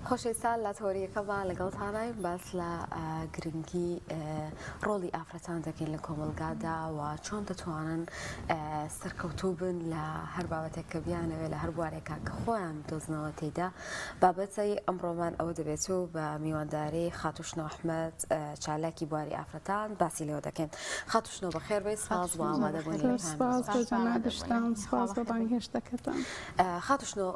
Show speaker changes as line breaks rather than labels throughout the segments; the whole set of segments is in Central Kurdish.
خۆشەویستان لە تۆریەکەمان لەگەڵتانای باس لە گرنگی ڕۆڵی ئافرەتان دەکەین لە کۆمەلگادا و چۆن دەتوانن سەرکەوتوو بن لە هەر بابەتێک کە بیانەوێت لە هەر بوارێکا کە خۆیان دۆزنەوە تێدا. بابەتی ئەمڕۆمان ئەوە دەبێت و بە میوانداری خاتوشنە ئەحمەد چالاکی بواری ئافرەتان باسی لێوە دەکەین. خاتوشنە بەخێر بێت، سپاس بۆ ئامادەبوونی.
سپاس بۆ بانگهێشتەکەتان.
خاتوشنە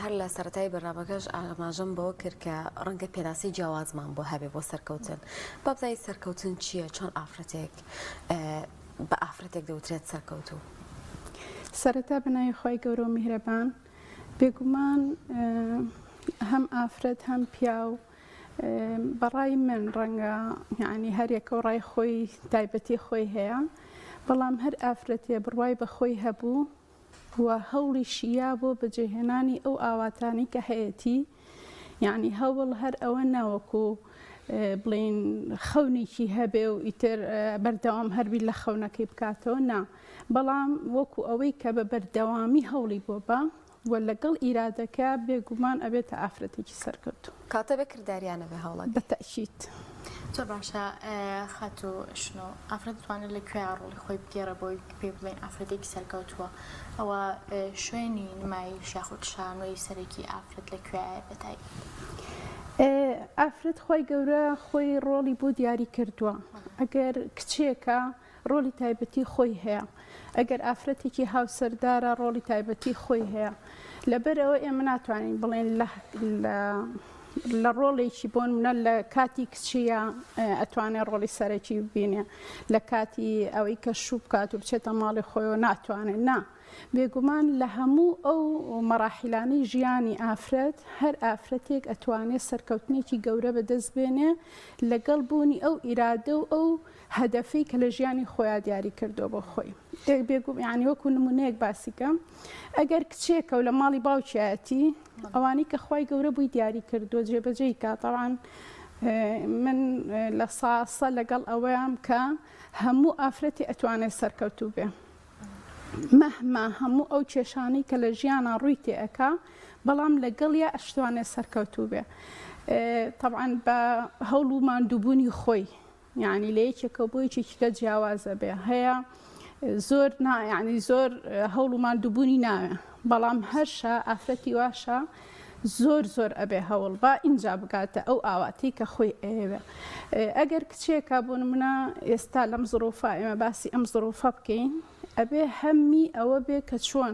هەر لە سەرەتای بەرنامەکەش ئاماژەم بەوە کرد کە ڕەنگە پێناسی جیاوازمان بۆ هەبێ بۆ سەرکەوتن. بابزای سەرکەوتن چییە؟ چۆن ئافرەتێک بە ئافرەتێک دەوترێت سەرکەوتوو؟
سەرەتا بنای خۆی گەورە و میهرەبان، بێگومان هەم ئافرەت هەم پیا و بەڕای من ڕەنگە یعنی هەرێکە و ڕای خۆی تایبەتی خۆی هەیە، بەڵام هەر ئافرەتێ بڕوای بە خۆی هەبوو و هەوڵی شیا بۆ بەجێهێنانی ئەو ئاواتانی کە هەیەی، یعنی هەوڵ هەر ئەوە ناوەکو بڵین خەونێکی هەبێ و ئیتر بەردەوام هەربی لە خەونەکەی بکاتەوە، نا، بەڵام وەکو ئەوەی کە بە بەردەوامی هەوڵی بۆ بە و لەگەڵ ئیرادەکە بێگومان ئەبێتە ئافرەتێکی سەرکەوتوو.
کاتە بە کرداریانە بە هەوڵەکە
بەتەئکید.
زۆر باشە. خاتوشنۆ، ئافرەت دەتوانێت لە کوێ ڕۆڵی خۆی بگێڕە بۆی پێ بڵێن ئافرەتێکی سەرکەوتووە، ئەوە شوێنی نمایش یاخود شانۆی سەرەکی ئافرەت لەکوێیە بەتای؟
ئافرەت خۆی گەورە خۆی ڕۆڵی بۆ دیاری کردووە. ئەگەر کچێکە ڕۆڵی تایبەتی خۆی هەیە، ئەگەر ئافرەتێکی هاوسەردارە ڕۆڵی تایبەتی خۆی هەیە. لەبەرەوە ئێمە ناتوانین بڵێن لە ڕۆڵێکی بۆن منە لە کاتی کچیە ئەتوانێت ڕۆڵی سەرەکی ببینێ، لە کاتی ئەوەی کە شوو بکات و بچێتە ماڵی خۆیەوە ناتوانێت. نا، بێگومان لە هەموو ئەو مەراحیلانەی ژیانی ئافرەت هەر ئافرەتێک ئەتوانێت سەرکەوتنێکی گەورە بەدەست بێنێ لەگەڵ بوونی ئەو ئیرادە و ئەو هەدەفەی کە لە ژیانی خۆیان دیاری کردووە بۆ خۆی. یعنی وەکو نمونەیەک باسیکەم، ئەگەر کچێکە و لە ماڵی باوکیەتی، ئەوانی کە خۆی گەورە بووی دیاری کردووە جێبەجێی کات. طبعاً من لە ساسە لەگەڵ ئەوەیان کە هەموو ئافرەتی ئەتوانێت سەرکەوتوو بێ، مەهما هەموو ئەو کێشانەی کە لە ژیانە ڕووی تێئەکا، بەڵام لەگەڵیا ئەشتوانێت سەرکەوتوو بێ. طبعاً بە هەوڵ و ماندووبوونی خۆی، یعنی لە یەکێکە بۆ یەکێکیکە جیاوازە بێ، هەیە زۆر یعنی زۆر هەوڵ و ماندووبوونی ناوێ، بەڵام هەرشە ئافرەتی واشە زۆر ئەبێ هەوڵ با ئینجا بگاتە ئەو ئاواتی کە خۆی ئەوێ. ئەگەر کچێکە بۆ نمونە ئێستا لەم زڕۆفە ئێمە باسی ئەم زڕۆفە بکەین، ئەبێ هەممی ئەوە بێ کە چۆن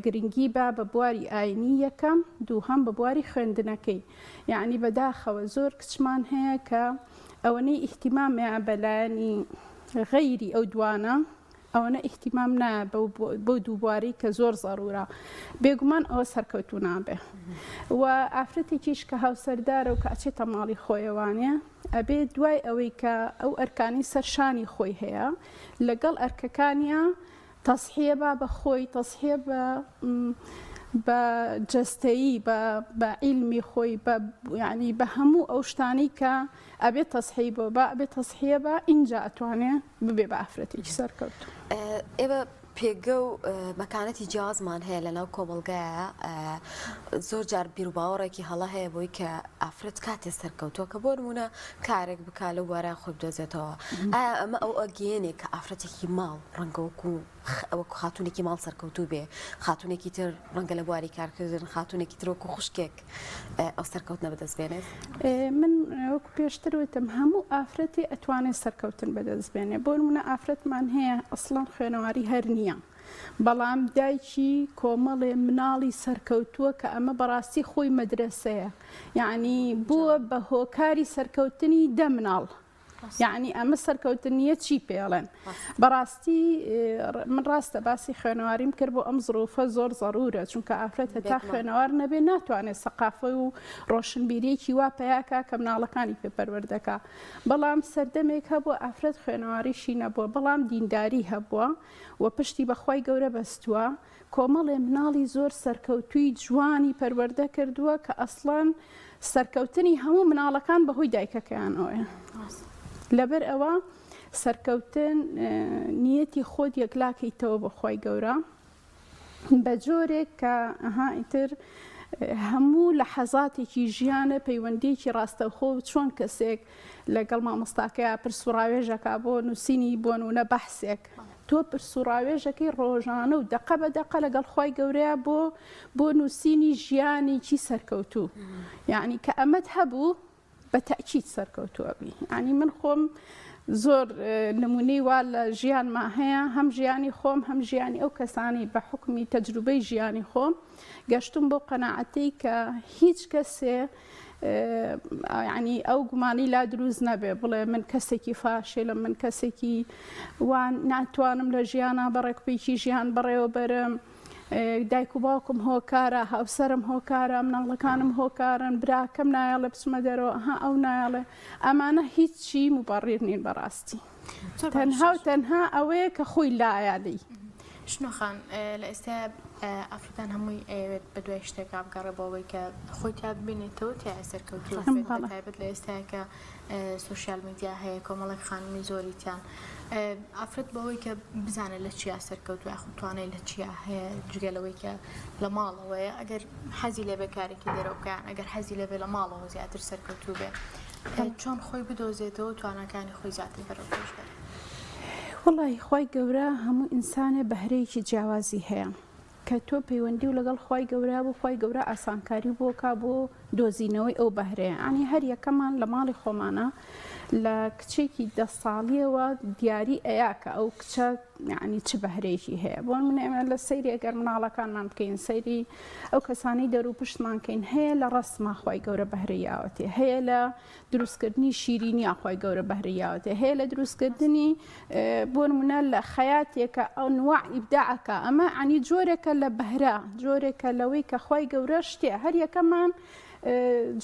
گرنگی با بە بواری ئاینی یەکەم، دووهەم بە بواری خوێندنەکەی. یعنی بەداخەوە زۆر کچمان هەیە کە ئەوەنەی ئیحتیمامیان بەلایەنی غەیری ئەو دوانە، ئەوەنە ئیحتیمام نایە بەو دووبواری کە زۆر زەڕورە، بێگومان ئەوە سەرکەوتوو نابێ. و ئافرەتێکیش کە هاوسەردارە و کە ئەچێتە ماڵی خۆیەوانێ، ئەبێ دوای ئەوەی کە ئەو ئەرکانی سەرشانی خۆی هەیە لەگەڵ ئەرکەکانیە تەسحیە با بە خۆی، تەسحیە بە جەستەیی، بە عیلمی خۆی، یعنی بە هەموو ئەو شتانەی کە ئەبێت تەسحی بۆ بە ئەبێت تەسحیە بە ئینجا ئەتوانێت ببێ بە ئافرەتێکی سەرکەوتوو.
ئێوە پێگە و مەکانەتی جیازمان هەیە لەناو کۆمەلگایە، زۆر جار بیر و باوەڕێکی هەڵە هەیە بۆی کە ئافرەت کاتێ سەرکەوتووە کە بۆ نمونە کارێک بکا لە وارە خۆی بدۆزێتەوە. ئایا ئەمە ئەو ئەگەیەنێک کە ئافرەتێکی ماڵ ڕەنگە وەکو خاتونێکی ماڵ سەرکەوتوو بێ، خاتونێکی تر ڕەنگە لە بواری کارکردن، خاتونێکی تر وەکو خوشکێک ئەو سەرکەوتنە بەدەست بێنێت؟
من وەکو پێشتر وتم هەموو ئافرەتی ئەتوانێت سەرکەوتن بەدەست بێنێ. بۆ نمونە ئافرەتمان هەیە ئەسڵان خوێنەواری هەر نییە، بەڵام دایکی کۆمەڵێ مناڵی سەرکەوتووە کە ئەمە بەڕاستی خۆی مەدرسەیە، یعنی بووە بە هۆکاری سەرکەوتنی دە مناڵ. یعنی ئەمە سەرکەوتنیە چی پێڵێن؟ بەڕاستی من ڕاستە باسی خوێنەواریم کرد بۆ ئەم زڕۆفە زۆر زەڕورە، چونکە ئافرەت هەتا خوێنەوار نەبێ ناتوانێت سەقافە و ڕۆشنبیریەکی وا پەیاکە کە مناڵەکانی پێپەروەردەکە. بەڵام سەردەمێک هەبووە ئافرەت خوێنەواریشی نەبووە، بەڵام دینداری هەبووە و پشتی بەخوای گەورە بەستووە، کۆمەڵێ مناڵی زۆر سەرکەوتووی جوانی پەروەردە کردووە کە ئەسڵان سەرکەوتنی هەموو مناڵەکان بەهۆی دایکەکەیانەوەیە. لەبەر ئەوە سەرکەوتن نیەتی خۆت یەکلاکەیتەوە بەخوای گەورە بە جۆرێک کە ئیتر هەموو لە حەزاتێکی ژیانە پەیوەندێکی ڕاستەوخۆ چۆن کەسێک لەگەڵ مامۆستاکەیە پرسوڕاوێژەکە بۆ نووسینی بۆ نونە بەحسێک تۆ پرسوڕاوێژەکەی ڕۆژانە و دەقە بە دەقە لەگەڵ خۆی گەورەیە بۆ نووسینی ژیانێکی سەرکەوتوو یعنی کە ئەمەد هەبوو بە تەکید سەرکەوتووەبی ینی من خۆم زۆر نمونەی وا لە ژیانمان هەیە هەم ژیانی خۆم هەم ژیانی ئەو کەسانی بە حکمی تەجروبەی ژیانی خۆم گەشتم بۆ قەناعەتەی کە هیچ کەسێ ینی ئەو گومانی لا دروست نەبێ بڵێ من کەسێکی فاشێلم من کەسێکی وان ناتوانم لە ژیانە بەڕێکپێکی ژیان بڕێوە بەرم دایک و باوکم هۆکارە هاوسەرم هۆکارە مناڵەکانم هۆکارن براکەم نایڵێ بچمە دەرەوە ها ئەو نایڵێ ئەمانە هیچی مبەڕیر نین بەڕاستی تەنها و تەنها ئەوەیە کە خۆی لایەی
شنۆخان لە ئێستا ئافرەتان هەمووی ئەوێت بە دوای شتێک ئابگەڕێ بۆەوەی کە خۆی تا ببینێتەوە تیا سەرکەوتوو تایبەت لە ئێستاە کە سوۆسیال میدیا هەیە کۆمەڵێک خانمی زۆریتیان ئافرەت بەوەی کە بزانێت لە چیا سەرکەوتو یاخودتوانێت لە چیا هەیە جگەلەوەی کە لە ماڵەوەیە ئەگەر حەزی لێ بەکارێکی دەرەوەکان ئەگەر حەزی لەبێ لە ماڵەوە زیاتر سەرکەوتوو بێ چۆن خۆی بدۆزێتەوە توانەکانی خۆی زیاتر بەرەوپێش بێت
وڵی خی گەورە هەموو ئینسانێ بەهرەیەکی جیاوازی هەیە کە تۆ پەیوەندی و لەگەڵ خی گەورە بۆ خی گەورە ئاسانکاری بۆکە بۆ دۆزینەوەی ئەو بەهرەیە ئەنی هەر یەکەمان لە ماڵی خۆمانە لە کچێکی 10 ساڵیەوە دیاری ئەیاکە ئەو کچە یعنی چ بەهرەیەکی هەیە بۆ من ئێمە لە سەیری ئەگەر مناڵەکانمان بکەین سەیری ئەو کەسانی دەرو پشتمانکەین هەیە لە ڕستما خی گەورە بەهرەیاوەتێ هەیە لە دروستکردنی شیرینی خی گەورە بەهرەیاوەتێ هەیە لە دروستکردنی بۆ نمونە لە خەیاتێکە ئەو نوع ئیبداعەکە ئەمە عنی جۆرێکە لە بەهرە جۆرێکە لەوەی کە خی گەورە شتێ هەر یەکەمان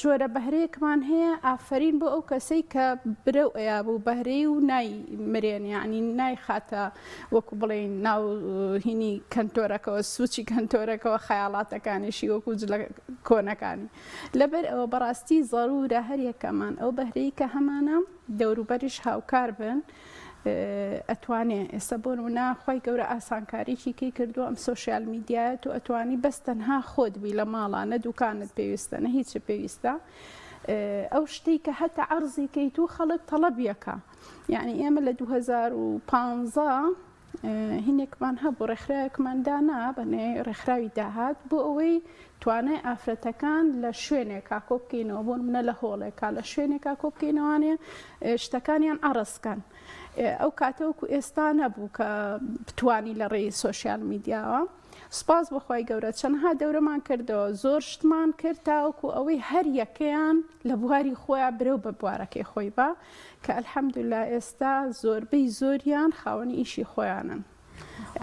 جۆرە بەهرەیەکمان هەیە ئافرین بۆ ئەو کەسەی کە برەو ئەیا بوو بەهرەی و نای مرێن ینی نای خاتە وەکو بڵێن ناو هینی کەنتۆرەکەەوە سوچی کەنتۆرەکەەوە خەیاڵاتەکانیشی وەکو لە کۆنەکانی لەبەر ئەوە بەڕاستی زەڕورە هەر یەکەمان ئەو بەهرەی کە هەمانە دەوروبەریش هاوکار بن ئەتوانێ ئێستا بۆ نمونە خی گەورە ئاسانکاریی کەی کردو ئەم سوۆسیال میدیایەت و ئەتوانی بەس تەنها خۆت بی لە ماڵانە دوکانت پێویستە نە هیچ پێویستە ئەو شتێک کە هەتا عەرزی کەیت و خەڵک تەڵەبیەکە یعنی ئێمە لە 2015 هینێکمان هەبوو ڕێکخراوێکمان دانا بەنێ ڕێکخراوی داهات بۆ ئەوەی توانای ئافرەتەکان لە شوێنێکا کۆبکەینەوە بۆ منە لە هۆڵێکا لە شوێنێکا کۆبکەینەوەوانێ شتەکانیان ئەڕستکەن ئەو کاتەوەکو ئێستا نەبوو کە بتوانی لە ڕێی سوۆسیال میدیاوە سپاس بەخوای گەورە چەندها دەورەمان کردەوە زۆر شتمان کرد تاوەکو ئەوەی هەر یەکەیان لە بواری خۆیان برەو بە بوارەکەی خۆی بە کە ئەلحەمدوللا ئێستا زۆربەی زۆریان خاوەنی ئیشی خۆیانن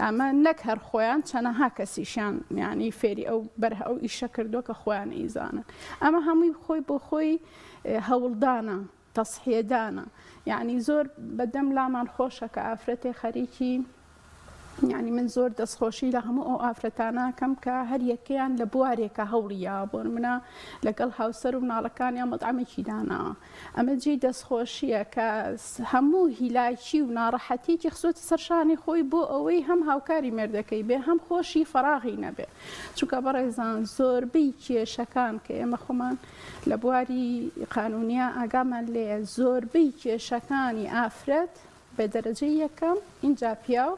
ئەمە نەک هەر خۆیان چەنەها کەسیشیان یعنی فێری ئەو بەرە ئەو ئیشە کردووە کە خۆیان ئیزانن ئەمە هەمووی خۆی بۆ خۆی هەوڵدانە تەسحیێدانە یعنی زۆر بەدەم لامان خۆشە کە ئافرەتێ خەریکی یعنی من زۆر دەستخۆشی لە هەموو ئەو ئافرەتانەکەم کە هەر یەکەیان لە بوارێکە هەوڵیا بۆ منە لەگەڵ هاوسەر و مناڵەکانیان مەطعمێکی داناوە ئەمە جێی دەستخۆشیە کە هەموو هیلاکی و ناڕەحەتێکی خزۆتی سەرشانی خۆی بۆ ئەوەی هەم هاوکاری مێردەکەی بێ هەم خۆشی فەراغی نەبێ چونکە بەڕێزان زۆربەی کێشەکان کە ئێمە خۆمان لە بواری قانونیا ئاگامان لێ زۆربەی کێشەکانی ئافرەت بە دەرەجەی یەکەم اینجا پیاو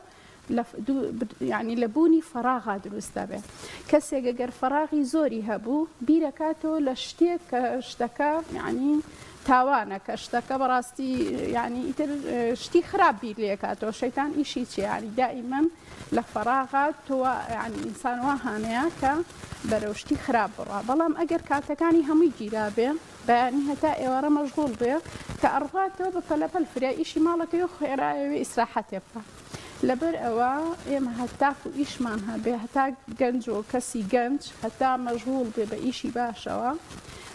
یعنی لە بوونی فەراغا دروستە بێ کەسێک ئەگەر فەراغی زۆری هەبوو بیرەکاتەوە لە شتێک کە شتەکە یعنی تاوانە کە شتەکە بەڕاستی یعنی ئیتر شتی خراپ بیر لێکاتەوە شەیتان ئیشی چی یعنی دائیمەن لە فەراغات تۆ یعنی ئینسان وا هانەیە کە بەرەو شتی خراپ بڕوا بەڵام ئەگەر کاتەکانی هەمووی گیرا بێ بەیانی هەتا ئێوارە مەشغوڵ بێ کە ئەڕاتەوە بە پەلەپەل فریا ئیشی ماڵەکەی خێرایەوێ ئیسراحەتێ بکە لەبەر ئەوە ئێمە هەتاک و ئیشمان هەبێ هەتا گەنج و کەسی گەنج هەتا مەشغوڵ بێ بە ئیشی باشەوە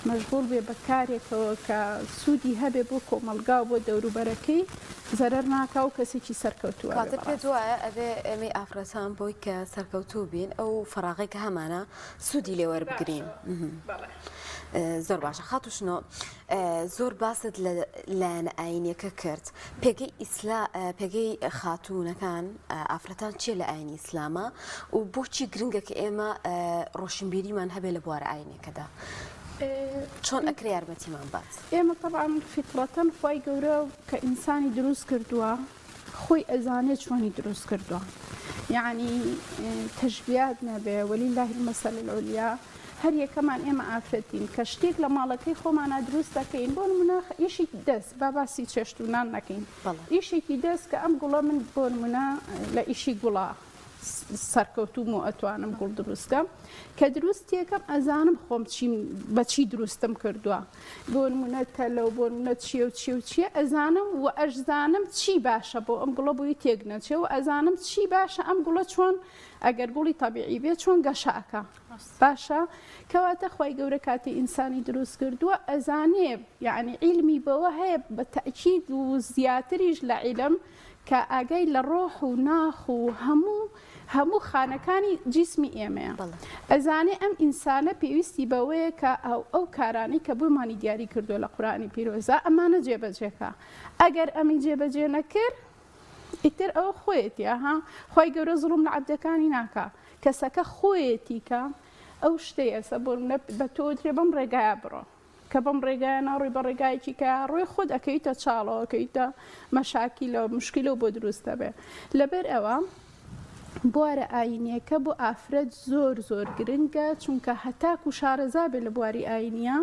مەشغوڵ بێ بە کارێکەوە کە سوودی هەبێ بۆ کۆمەلگا و بۆ دەوروبەرەکەی زەرەر ناکا و کەسێکی سەرکەوتووە
خاطر پێت وایە ئەبێ ئەمێ ئافرەتان بۆی کە سەرکەوتوو بین ئەو فەراغێک کە هەمانە سوودی لێوەربگرین زۆر باشە خاتوشنەوە زۆر باست لایەنە ئاینیەکە کرد پێگەی خاتوونەکان ئافرەتان چیە لە ئاینی ئیسلامە و بۆچی گرنگە کە ئێمە ڕۆشنبیریمان هەبێت لە بوارە ئاینەکەدا چۆن ئەکرێ یارمەتیمان بات
ئێمە طبعا فطرەتەن خی گەورە کە ئینسانی دروست کردووە خۆی ئەزانێت چۆنی دروست کردووە یعنی تەشبیات نەبێ وەلیلله المەثل العولیا هەر یەکەمان ئێمە ئافرەتین کە شتێک لە ماڵەکەی خۆمانە دروست دەکەین بۆ نمونە ئیشێکی دەست باسی چێشتونان نەکەین ئیشێکی دەست کە ئەم گوڵە من بۆ نمونە لە ئیشی گوڵا سەرکەوتوم و ئەتوانم گوڵ دروستکەم کە دروستیەکەم ئەزانم خۆم بەچی دروستم کردووە بۆ نمونە تەلەو بۆ نمونە چیە و چی و چیە ئەزانم و ئەشزانم چی باشە بۆ ئەم گوڵە بۆی تێک نەچێ و ئەزانم چی باشە ئەم گوڵە چۆن ئەگەر گوڵی تەبیعی بێت چۆن گەشاکە باشە کەواتە خی گەورە کاتی ئینسانی دروست کردووە ئەزانێ یعنی عیلمی بەوە هەیە بە تەکید و زیاتریش لە عیلم کە ئاگای لە ڕۆح و ناخ و هەموو خانەکانی جیسمی ئێمەیە ئەزانێ ئەم ئینسانە پێویستی بەوەیە کە ئەو کارانی کە بۆمانی دیاری کردو لە قورآنی پیرۆزە ئەمانە جێبەجێکە ئەگەر ئەمی جێبەجێ نەکرد ئیتر ئەوە خۆیەتی ها خی گەورە زڵم لە عەبدەکانی ناکە کەسەکە خۆیەتی کە ئەو شتەیەسە بۆ بە تۆ درێ بەم ڕێگایە بڕۆ کە بەم ڕێگایە ناڕووی بە ڕێگایکی کە ڕۆی خۆت ئەەکەیتە چاڵەوەکەیتە مەشاکی لە مشکلە بۆ دروستە بێ لەبەر ئەوە بوارە ئاینیەکە بۆ ئافرەت زۆر گرنگە چونکە هەتاک و شارەزا بێ لە بواری ئاینیە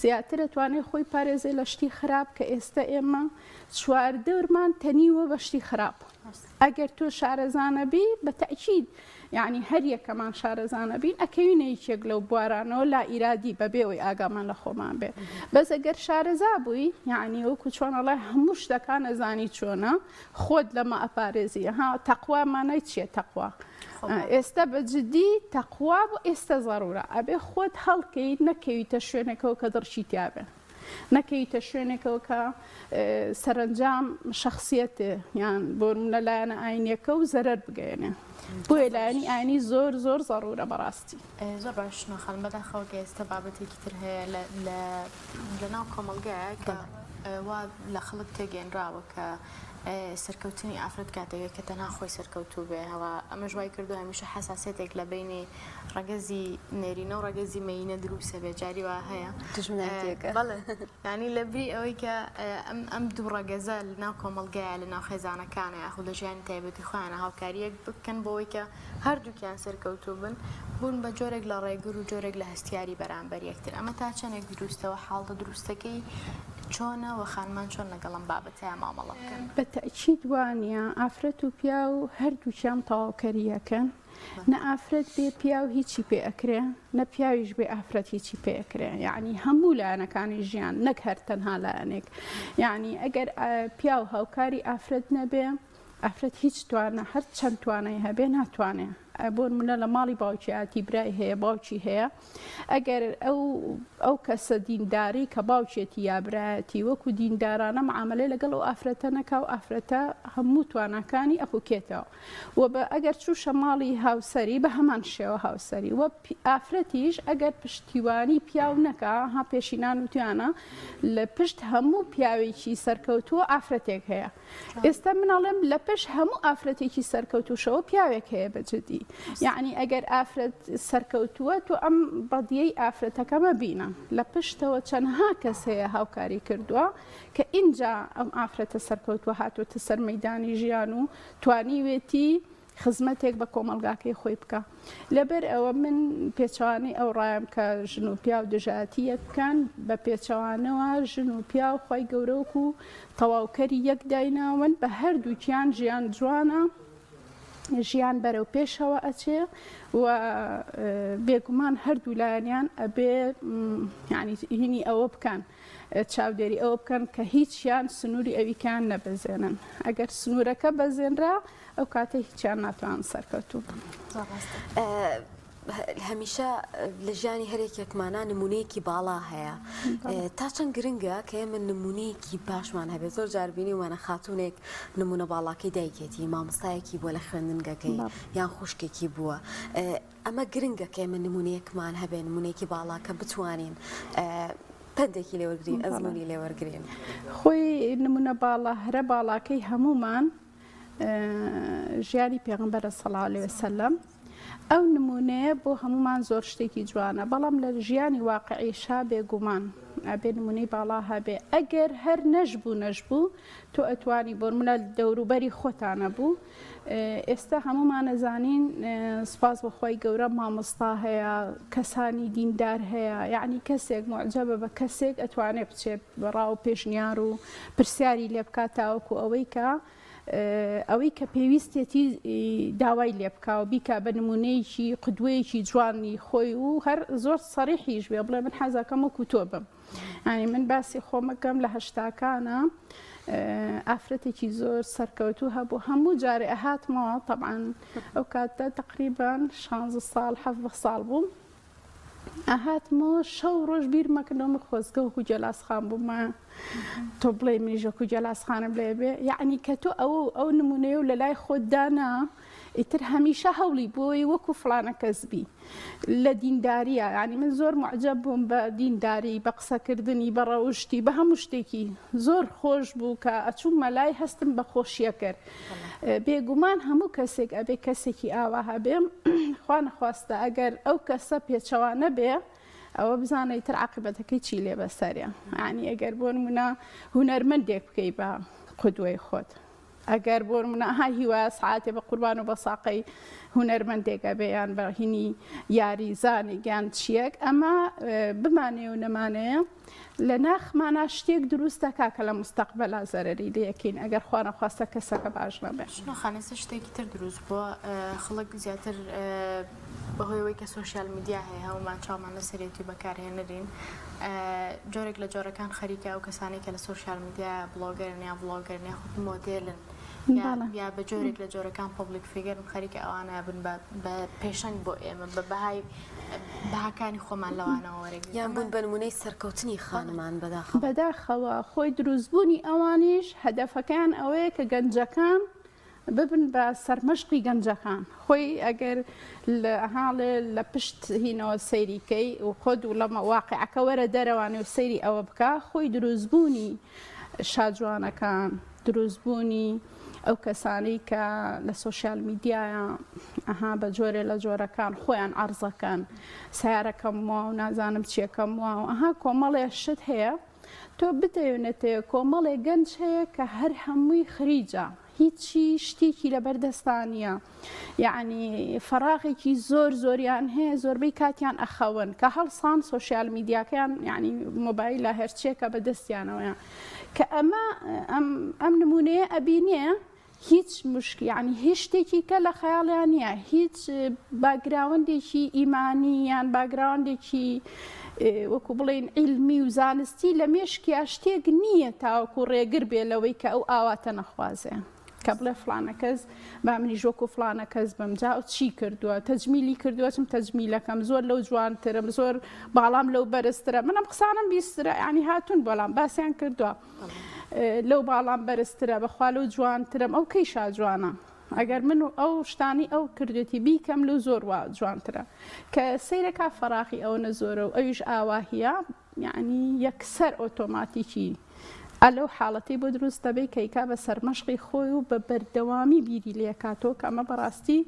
زیاتر ئەتوانێت خۆی پارێزێ لە شتی خراپ کە ئێستا ئێمە چواردەورمان تەنیوە بە شتی خراپ ئەگەر تۆ شارەزانە بی بە تەکید یعنی هەر یەکەمان شارەزانە بین ئەکەوینە یەکێک لەو بوارانەوە لا ئیرادی بەبێەوەی ئاگامان لە خۆمان بێ بەس ئەگەر شارەزا بووی یعنی وەکو چۆنەڵای هەموو شتەکان ئەزانی چۆنە خۆت لەمە ئەپارێزی ها تەقوامانای چیە تەقوا ئێستا بەجددی تەقوا بۆ ئێستا زەڕورە ئەبێ خۆت هەڵکەیت نەکەویتە شوێنێکەوە کە دڕشی تیابێ نەکەیتە شوێنێکەوە کە سەرنجام شخصیەتێ یان بۆ لەلایەنە ئاینیەکە و زەرەر بگەێنێ بۆیە لایەنی ئاینی زۆر زەڕورە بەڕاستی
زۆر باش نەخەن بەداخەوە ئێستا بابەتێکی تر هەیە لە ناو کۆمەلگایە کە وا لە خەڵک تێگەێنراوە کە سەرکەوتنی ئافرەت کاتێکە کە تەنها خۆی سەرکەوتوو بێ هەوا ئەمە ژوای کردو هەمیشە حساسێتێک لە بینی ڕەگەزی نێرینە و ڕەگەزی مەینە دروستە بێ جاری وا هەیە ینی لە بری ئەوەی کە ئەم دوو ڕەگەزە لە ناو کۆمەلگایە لە ناو خێزانەکانە یاخود لە ژیانی تایبەتی خۆیانە هاوکاریەک بکەن بۆەوەی کە هەردووکیان سەرکەوتوو بوون بە جۆرێک لە ڕێگر و جۆرێک لە هەستیاری بەرامبەر یەکتر ئەمە تا چەندێک دروستەوە حاڵتە دروستەکەی چۆنە و خانمان چۆن لەگەڵم بابەتەیە مامەڵە بکەن
بە تەکید وانە ئافرەت و پیا و هەردووچیان تەواوکەریەکەن نە ئافرەت بێ پیا و هیچی پێ ئەکرێ نە پیاویش بێ ئافرەت هیچی پێ ئەکرێ یعنی هەموو لایەنەکانی ژیان نەک هەر تەنها لایەنێک یعنی ئەگەر پیا و هاوکاری ئافرەت نەبێ ئافرەت هیچ توانە هەر چەند توانای هەبێ ناتوانێ بۆ نمونە لە ماڵی باوکی ئاتی برای هەیە باوکی هەیە ئەگەر ئەو کەسە دینداری کە باوکێتی یابرایەتی وەکو دیندارانە معاملەی لەگەڵ ئەو ئافرەتە نەکا و ئافرەتە هەموو توانەکانی ئەپوکێتەوە و بە ئەگەر چووشە ماڵی هاوسەری بە هەمان شێوە هاوسەری وە ئافرەتیش ئەگەر پشتیوانی پیاو نەکا ها پێشینان وتیانە لە پشت هەموو پیاوێکی سەرکەوتووە ئافرەتێک هەیە ئێستا مناڵێم لە پشت هەموو ئافرەتێکی سەرکەوتوشەوە پیاوێک هەیە بەجددی یعنی ئەگەر ئافرەت سەرکەوتووە تو ئەم بەدیەی ئافرەتەکەمە بینە لە پشتەوە چەندها کەس هەیە هاوکاری کردووە کە ئینجا ئەم ئافرەتە سەرکەوتووە هاتوۆتە سەر مەیدانی ژیان و توانیوێتی خزمەتێک بە کۆمەلگاکەی خۆی بکە لەبەر ئەوە من پێچوانی ئەو ڕایم کە ژن و پیا و دژاتی یەککەن بە پێچەوانەوە ژن و پیا و خی گەورەوەک و تەواوکەری یەک دایناون بە هەردووکیان ژیان جوانە ژیان بەرەو پێشەوە ئەچێ و بێگومان هەردوو لایەنیان ئەبێ ینی هینی ئەوە بکەن چاودێری ئەوە بکەن کە هیچیان سنووری ئەویکان نەبەزێنن ئەگەر سنوورەکە بەزێنرا ئەو کاتە هیچیان ناتوان سەرکەوتوو بن.
هەمیشە لە ژیانی هەرێکێکمانە نمونەیەکی باڵا هەیە تا چەند گرنگە کە ئێمە نمونەیەکی باشمان هەبێت زۆر جاربینی وانە خاتونێک نمونە باڵاکەی دایکێتی مامۆستایەکی بووە لە خوێندنگەکەی یان خوشکێکی بووە ئەمە گرنگە کە ئێمە نمونەیەکمان هەبێت نمونەیەکی باڵا کە بتوانین پندێکی لێوەرگین ئەزمموی لێوەرگین
خۆی نمونە باڵا هەرە باڵاکەی هەمومان ژیانی پێغەمبەرە سەڵاو عەلەیهی وسەلەم ئەو نمونەیە بۆ هەمومان زۆر شتێکی جوانە بەڵام لە ژیانی واقعیشا بێگومان ئەبێ نمونەی باڵا هەبێ ئەگەر هەر نەشبوو تۆ ئەتوانی بۆ منە دەوروبەری خۆتانە بوو ئێستا هەمومان نەزانین سپاس بەخوای گەورە مامۆستا هەیە کەسانی دیندار هەیە یعنی کەسێک معجەبە بە کەسێک ئەتوانێت بچێت بەڕاو پێشنیار و پرسیاری لێ بکات تاوەکو ئەوەی کە پێویستێتی داوای لێ بکاو بیکە بە نمونەیەکی قودوەیەکی جوانی خۆی و هەر زۆر سەریحیش بێ بڵێ من حەزەکەم وەکو تۆ بم ینی من باسی خۆمەکەم لە هەشتاکانە ئافرەتێکی زۆر سەرکەوتوو هەبوو هەموو جارێ ئەهاتمەوە طبعاً ئەو کاتە تقریبان 16 ساڵ 17 ساڵ بووم ئەهاتمەوە شەو ڕۆژ بیرمەکردەوە خۆزگە وەکو جەلاسخان بوومە تۆ بڵێ منیژە وەکو جەلاسخانم لێ بێ یعنی کە تۆ ئەو نمونەیە و لە لای خۆت دانا ئیتر هەمیشە هەوڵی بۆی وەکو فڵانە کەسبی لە دینداریە ینی من زۆر معجەب بووم بە دینداری بە قسەکردنی بە ڕەوشتی بە هەموو شتێکی زۆر خۆش بوو کە ئەچوو مەلای هەستم بە خۆشیە کرد بێگومان هەموو کەسێک ئەبێ کەسێکی ئاوا هەبێ خوا نەخواستە ئەگەر ئەو کەسە پێچەوانە بێ ئەوە بزانە ئیتر عاقبەتەکەی چی لێ بەسەریە ینی ئەگەر بۆ نمونە هونەرمەندێک بکەی بە قودوەی خۆت ئەگەر بۆ منە هیوا سعاتێ بە قوربان و بە ساقەی هونەرمەندێکە بێیان بە هینی یاری زانێکیان چیەک ئەمە بمانێ و نەمانەیە لە ناخمانە شتێک دروستە کاکە لە مستەقبەلا زەرەری لەکەین ئەگەر خوا نەخواستە کەسەکە باش نەبێ
خانێسە شتێکی تر دروست بووە خەڵک زیاتر بەهۆیەوەی کە سوۆشیال میدیا هەیە هەمومان چاومان لە سەرێتی بەکارهێنەرین جۆرێک لە جۆرەکان خەریکە ئەو کەسانی کە لە سوۆشیال میدیا بڵۆگەرن یا ڤڵۆگەرن یا خۆت مۆدێلن یا بە جۆرێک لە جۆرەکان پۆبلیک فیگەرن خەریکە ئەوانە بن بە پێشەنگ بۆ ئێمە بە بەهای بەهاکانی خۆمان لەوانەوە وەرەگرین
یان بوون بە نمونەی سەرکەوتنی خانمان
بەداخەوە خۆی دروستبوونی ئەوانیش هەدەفەکان ئەوەیە کە گەنجەکان ببن بە سەرمەشقی گەنجەکان خۆی ئەگەر لە پشت هینەوە سەیریکەی و خۆت و لەمە واقعەکە وەرە دەرەوانێ و سەیری ئەوە بکە خۆی دروستبوونی شاجوانەکان دروستبوونی ئەو کەسانی کە لە سوۆشیال میدیایە بە جۆرێ لە جۆرەکان خۆیان عەرزەکەن سیارەکەم وە و نازانم چیەکەم وە و کۆمەڵێ شت هەیە تۆ بدەوێنێتەوە کۆمەڵێ گەنج هەیە کە هەر هەمووی خریجە هیچی شتێکی لە بەردەستانیە یعنی فەراغێکی زۆریان هەیە زۆربەی کاتیان ئەخەون کە هەڵسان سوۆشیال میدیاکەیان یعنی مۆبایلە هەرچێکە بەدەستیانەوەیە کە ئەم نمونەیە ئەبینێ هیچ مشکی یعنی هیچ شتێکی کە لە خەیاڵیان نییە هیچ باگراوندێکی ئیمانی یان باگراوندێکی وەکو بڵێن عیلمی و زانستی لە مێشکی شتێک نییە تاوەکو ڕێگر بێ لەوەی کە ئەو ئاواتە نەخوازێ کە بڵێ فلانە کەس با منیش وەکو فلانە کەس بم جا و چی کردووە تەجمیلی کردووە چم تەجمیلەکەم زۆر لەو جوانترم زۆر باڵام لەو بەرزترە منم قسانم بیسترە ینی هاتوون بەڵام باسییان کردووە لەو باڵام بەرزترە بەخوا لەو جوانترم ئەو کەیشا جوانە ئەگەر من ئەو شتانی ئەو کردێتی بیکەم لەو زۆر وا جوانترە کە سەیرەکە فەراقی ئەو نەزۆرە و ئەویش ئاواهەیە یعنی یەکسەر ئۆتۆماتیکی ئەلەو حاڵەتی بۆ دروستە بێ کەیکا بە سەرمەشقی خۆی و بە بەردەوامی بیری لێکاتۆ کە ئەمە بەڕاستی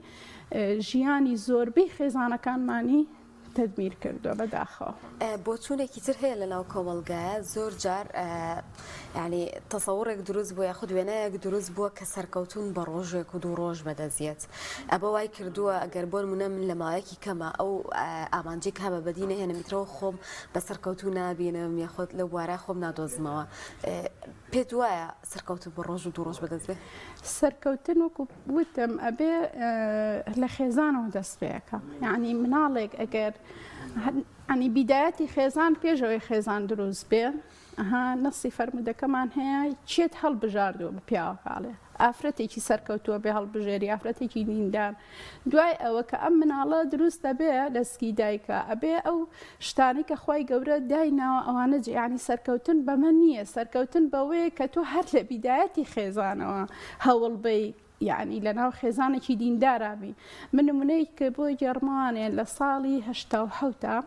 ژیانی زۆربەی خێزانەکانمانی تدمیر کردووە بەداخەوە
بۆ چوونێکی تر هەیە لەناو کۆمەڵگایە زۆر جار ینی تەسەوڕێک دروست بووە یاخود وێنەیەک دروست بووە کە سەرکەوتون بە ڕۆژێک و دوو ڕۆژ بەدەزیێت ئەبە وای کردووە ئەگەر بۆ نمونە من لە ماوەیەکی کەمە ئەو ئامانجێک هەبە بەدینە هێنەمیترەوە خۆم بە سەرکەوتون نابینم یاخود لە وارە خۆم نادۆزمەوە پێت وایە سەرکەوتن بە ڕۆژ و دوو ڕۆژ بەدەست بێت
سەرکەوتن وەکو وتم ئەبێ لە خێزانەوە دەست پێەکە یعنی مناڵێک ئەگەر ینی بیدایەتی خێزان پێشەوەی خێزان دروست بێ نەسی فەرمودەکەمان هەیە چێت هەڵبژاردووە بە پیاوەکاڵێ ئافرەتێکی سەرکەوتووە بێ هەڵبژێری ئافرەتێکی دیندار دوای ئەوە کە ئەم مناڵە دروستە بێ دەستگی دایکە ئەبێ ئەو شتانی کە خی گەورە دایناوە ئەوانە ینی سەرکەوتن بەمە نییە سەرکەوتن بەوەیە کە تۆ هەر لە بیدایەتی خێزانەوە هەوڵ بی یعنی لە ناو خێزانێکی دیندارابی من نمونەی کە بۆ جەرمانێ لە ساڵی 1970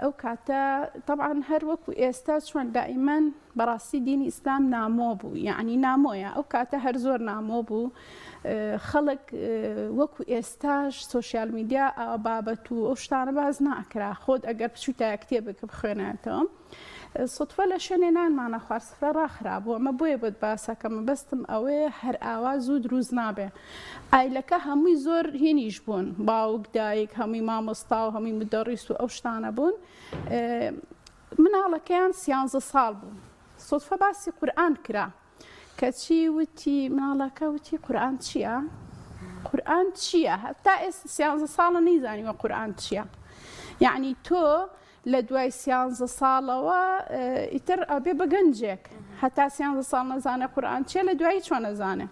ئەو کاتە طبعاً هەر وەکو ئێستا چۆن دائیمەن بەڕاستی دینی ئیسلام نامۆ بوو، یعنی نامۆیە ئەو کاتە هەر زۆر نامۆ بوو. خەڵک وەکو ئێستاش سۆشیال میدیا بابەت و ئەو شتانە باز ناکرا، خۆت ئەگەر بچوتە کتێبێک بخوێنێتەوە. سوتفە لە شوێنێ نانمانە خواردسفرە ڕاخرابوو، ئەمە بۆیە بێت باسەکەمە بەستم ئەوەیە هەر ئاواز و دروست نابێ. ئایلەکە هەمووی زۆر هێنیش بوون، باوک دایک هەمووی مامۆستا و هەمووی مدەڕیست و ئەو شتانە بوون. مناڵەکەیان 13 ساڵ بوو. سوتفە باسی قورئان کرا کەچی وتی مناڵەکە وتی قورئان چییە؟ قورئان چییە؟ هەتا ئێستا 13 ساڵە نەیزانیوە قورئان چییە. یعنی تۆ لە دوای 13 ساڵەوە ئیتر ئەبێ بە گەنجێک هەتا 13 ساڵ نەزانێ قورئان چییە لە دوایی چۆن نەزانێ.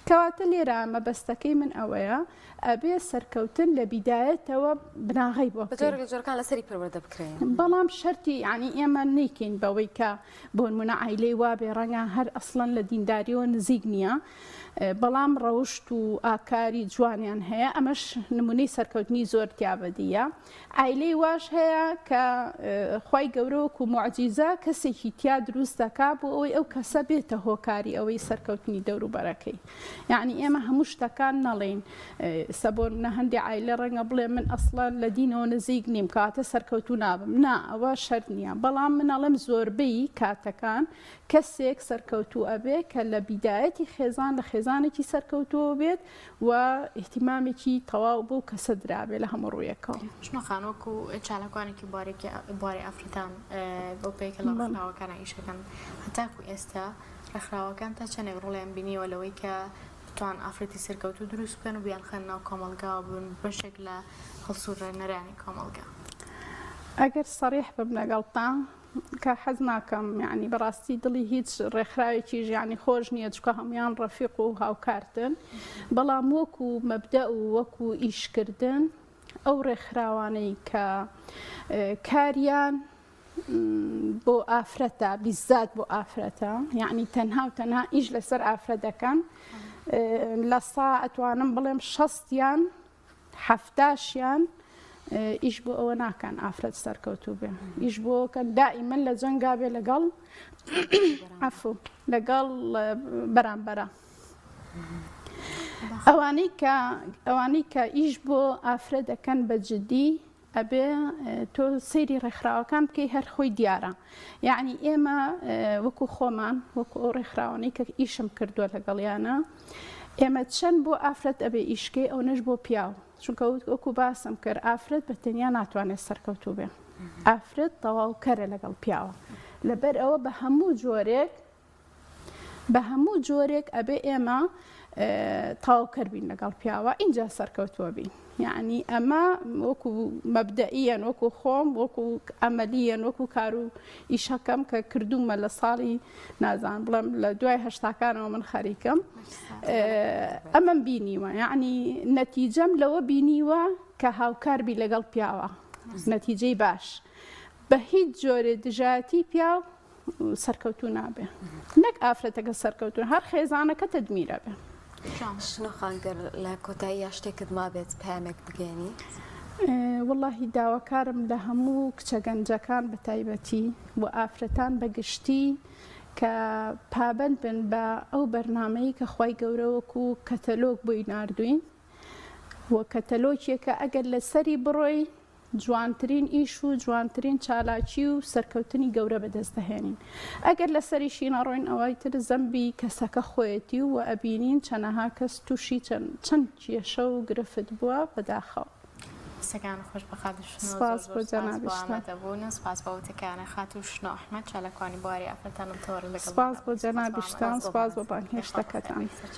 کەواتە لێرە مەبەستەکەی من ئەوەیە ئەبێ سەرکەوتن لە بیدایەتەوە بناغی بۆ
جۆرەکان لەسەری پەروەردە بکرێن.
بەڵام شەرتی یعنی ئێمە نەیکەین بەوەی کە بۆ نمونە عایلەی وابێ ڕەنگە هەر ئەسڵەن لە دینداریەوە نزیک نییە، بەڵام ڕەوشت و ئاکاری جوانیان هەیە، ئەمەش نمونەی سەرکەوتنی زۆر تیابەدیە. عایلەی واش هەیە کە خوای گەورەوەکو موعجیزە کەسێکی تیا دروست دەکا بۆ ئەوەی ئەو کەسە بێتە هۆکاری ئەوەی سەرکەوتنی دەوروبەرەکەی. یعنی ئێمە هەموو شتەکان نەڵێن سەبۆنە هەندێک عایلە ڕەنگە بڵێ من ئەسڵەن لە دینەوە نزیک نیم کاتە سەرکەوتو نابم، نا ئەوە شەرت نییە. بەڵام منەڵێم زۆربەی کاتەکان کەسێک سەرکەوتو ئەبێ کە لە بیدایەتی خێزان لە خێزانێکی سەرکەوتووە بێت و احتیمامێکی تەواو بۆ کەسە درابێ لە هەموو ڕوویەکەوە.
شنۆخانۆکو چالاکوانێکی بواری ئەفریتان بۆ پێیکە لە ڕخراوەکان ئیشەکەن هەتاکو ئێستا ڕێکخراوەکان تا چەندێک ڕۆڵیان بینیوە لەوەی کە بتوان ئافرەتی سەرکەوتو دروست بکەن و بیان خەن ناو کۆمەلگاوە بوون بەشێک لە هەڵسوڕێنەرانی کۆمەلگا.
ئەگەر سەریح بم لەگەڵتان کە حەز ناکەم یعنی بەڕاستی دڵی هیچ ڕێکخراوێکی ژیانی خۆش نییە چکە هەمویان ڕەفیق و هاوکارتن، بەڵام وەکو مەبدە و وەکو ئیشکردن ئەو ڕێکخراوانەی کە کاریان بۆ ئافرەتە بیزات بۆ ئافرەتە، یعنی تەنها و تەنها ئیش لەسەر ئافرەت دەکەن، لە سا ئەتوانم بڵێم 60یان 70یان ئیش بۆ ئەوە ناکەن ئافرەت سەرکەوتوو بێ، ئیش بۆکەن دائیمەن لە جەنگا بێ لەگەڵ عەفو لەگەڵ بەرامبەرە. ئەوانەی کە ئیش بۆ ئافرەت دەکەن بە جدی ئەبێ تۆ سەیری ڕێکخراوەکان بکەی هەر خۆی دیارە. یعنی ئێمە وەکو خۆمان وەکو ئەو ڕێکخراوانەی کە ئیشم کردووە لەگەڵیانە ئێمە چەند بۆ ئافرەت ئەبێ ئیشکەی ئەو نەش بۆ پیاو، چونکە وەکو باسم کرد ئافرەت بە تەنیا ناتوانێت سەرکەوتوو بێ، ئافرەت تەواوکەرە لەگەڵ پیاوە. لەبەر ئەوە بە هەموو جۆرێک ئەبێ ئێمە تەواوکەر بین لەگەڵ پیاوە اینجا سەرکەوتووە بین. یعنی ئەمە وەکو مەبدەئیەن وەکو خۆم وەکو ئەمەلیەن وەکو کار و ئیشەکەم کە کردومە لە ساڵی نازان بڵێم لە دوای هەشتاکانەوە من خەریکەم ئەمەم بینیوە، یعنی نەتیجەم لەوە بینیوە کە هاوکاربی لەگەڵ پیاوە نەتیجەی باش بە هیچ جۆرێ دژایەتی پیاو سەرکەوتوو نابێ، نەک ئافرەتەکە سەرکەوتون هەر خێزانەکە تەدمیرە بێ.
شنۆخانگەر لە کۆتایی یا شتێکت ما بێت پامێک بگەێنی؟
وڵڵاهی داواکارم لە هەموو کچە گەنجەکان بە تایبەتی و ئافرەتان بەگشتی کە پابەند بن بە ئەو بەرنامەی کە خوای گەورەوەکو کەتەلۆگ بۆی ناردوین و کەتەلۆکێکە ئەگەر لەسەری بڕۆی جوانترین ئیش و جوانترین چالاکی و سەرکەوتنی گەورە بەدەست دەهێنین. ئەگەر لەسەریشی نەڕۆین ئەوەی تر زەمبی کەسەکە خۆیەتی و ئەبینین چەنەها کەس تووشی چەند کێشە و گرفت بووە بەداخەوە.
سەگان خۆش بەخاتشن
سپاس بۆ جەنابیشتان
بوون سپاس بە وتەکانە خاتوشنە ئەحمەد چالاکوانی بواری ئافرەتانم تۆڕ لەگەڵ
سپاس بۆ جەنابیشتان سپاس بۆ بانهێشتەکەتان.